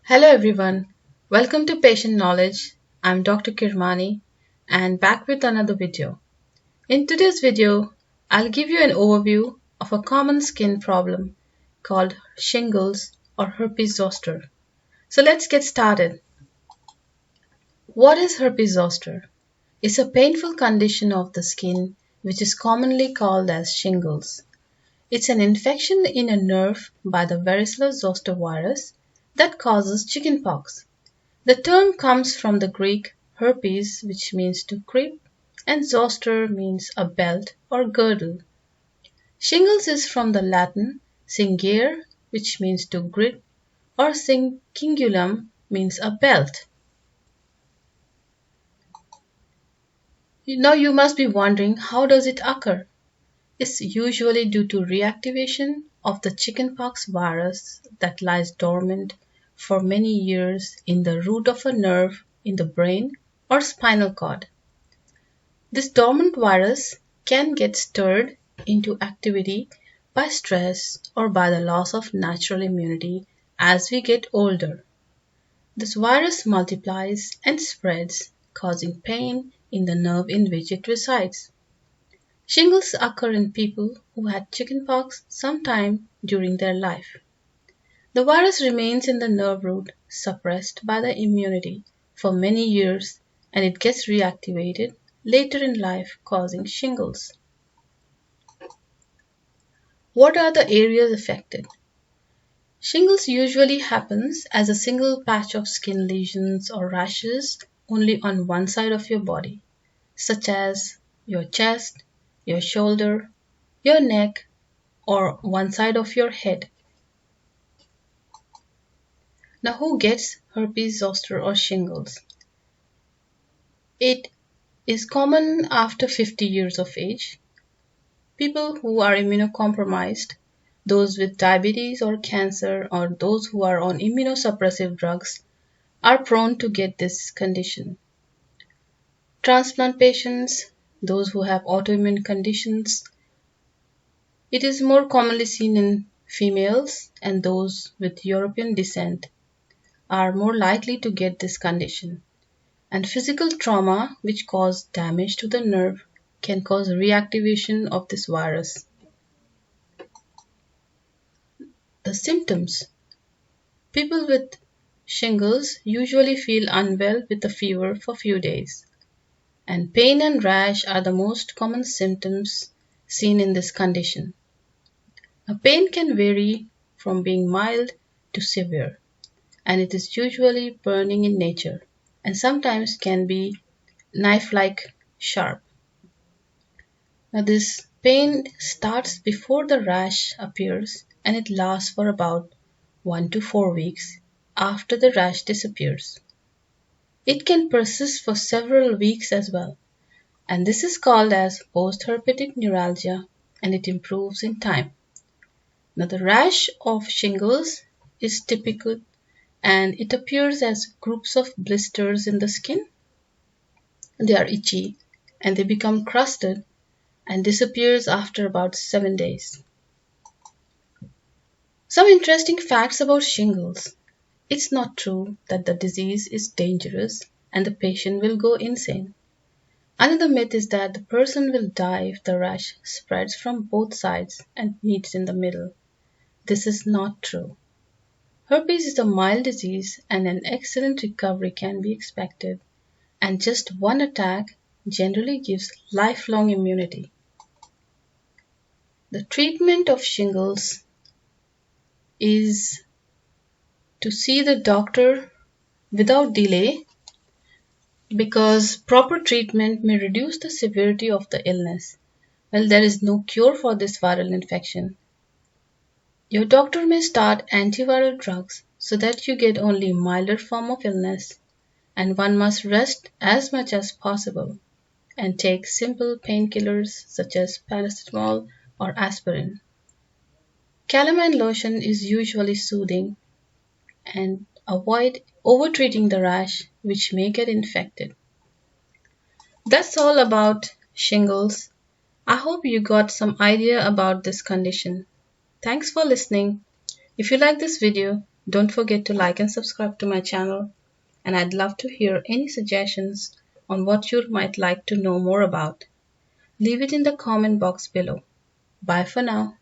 Hello everyone, welcome to Patient Knowledge. I'm Dr. Kirmani and back with another video. In today's video, I'll give you an overview of a common skin problem called shingles or herpes zoster. So let's get started. What is herpes zoster? It's a painful condition of the skin which is commonly called as shingles. It's an infection in a nerve by the varicella zoster virus that causes chickenpox. The term comes from the Greek herpes, which means to creep, and zoster means a belt or girdle. Shingles is from the Latin cingere, which means to grip, or cingulum means a belt. Now you must be wondering, how does it occur? It's usually due to reactivation of the chickenpox virus that lies dormant for many years in the root of a nerve in the brain or spinal cord. This dormant virus can get stirred into activity by stress or by the loss of natural immunity as we get older. This virus multiplies and spreads, causing pain in the nerve in which it resides. Shingles occur in people who had chickenpox sometime during their life. The virus remains in the nerve root, suppressed by the immunity, for many years, and it gets reactivated later in life, causing shingles. What are the areas affected? Shingles usually happens as a single patch of skin lesions or rashes only on one side of your body, such as your chest, your shoulder, your neck, or one side of your head. Now, who gets herpes zoster or shingles? It is common after 50 years of age. People who are immunocompromised, those with diabetes or cancer, or those who are on immunosuppressive drugs are prone to get this condition. Transplant patients, those who have autoimmune conditions. It is more commonly seen in females, and those with European descent are more likely to get this condition. And physical trauma, which cause damage to the nerve, can cause reactivation of this virus. The symptoms. People with shingles usually feel unwell with a fever for few days. And pain and rash are the most common symptoms seen in this condition. A pain can vary from being mild to severe, and it is usually burning in nature and sometimes can be knife-like sharp. Now this pain starts before the rash appears and it lasts for about 1 to 4 weeks after the rash disappears. It can persist for several weeks as well, and this is called as post-herpetic neuralgia, and it improves in time. Now the rash of shingles is typical and it appears as groups of blisters in the skin. They are itchy and they become crusted and disappears after about 7 days. Some interesting facts about shingles. It's not true that the disease is dangerous and the patient will go insane. Another myth is that the person will die if the rash spreads from both sides and meets in the middle. This is not true. Herpes is a mild disease and an excellent recovery can be expected, and just one attack generally gives lifelong immunity. The treatment of shingles is to see the doctor without delay because proper treatment may reduce the severity of the illness. Well, there is no cure for this viral infection. Your doctor may start antiviral drugs so that you get only milder form of illness, and one must rest as much as possible and take simple painkillers such as paracetamol or aspirin. Calamine lotion is usually soothing, and avoid overtreating the rash which may get infected. That's all about shingles. I hope you got some idea about this condition. Thanks for listening. If you like this video, Don't forget to like and subscribe to my channel, and I'd love to hear any suggestions on what you might like to know more about. Leave it in the comment box below. Bye for now.